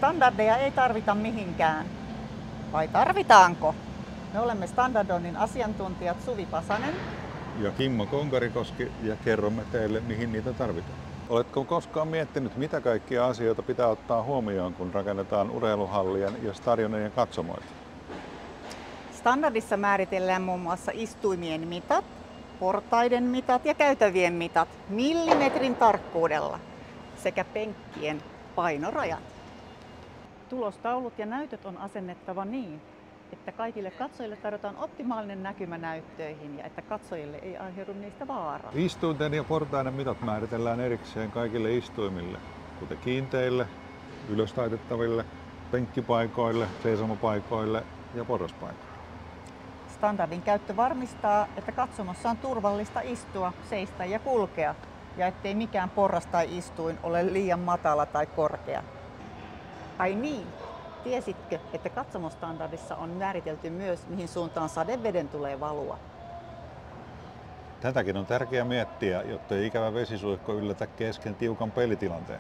Standardeja ei tarvita mihinkään. Vai tarvitaanko? Me olemme Standardoinnin asiantuntijat Suvi Pasanen ja Kimmo Konkarikoski ja kerromme teille, mihin niitä tarvitaan. Oletko koskaan miettinyt, mitä kaikkia asioita pitää ottaa huomioon, kun rakennetaan urheiluhallien ja stadionien katsomoita? Standardissa määritellään muun muassa istuimien mitat, portaiden mitat ja käytävien mitat millimetrin tarkkuudella sekä penkkien painorajat. Tulostaulut ja näytöt on asennettava niin, että kaikille katsojille tarjotaan optimaalinen näkymä näyttöihin ja että katsojille ei aiheudu niistä vaaraa. Istuinten ja portaiden mitat määritellään erikseen kaikille istuimille, kuten kiinteille, ylöstaitettaville, penkkipaikoille, seisomapaikoille ja porraspaikoille. Standardin käyttö varmistaa, että katsomossa on turvallista istua, seistä ja kulkea ja ettei mikään porras tai istuin ole liian matala tai korkea. Ai niin, tiesitkö, että katsomostandardissa on määritelty myös, mihin suuntaan sadeveden tulee valua? Tätäkin on tärkeää miettiä, jotta ei ikävä vesisuihko yllätä kesken tiukan pelitilanteen.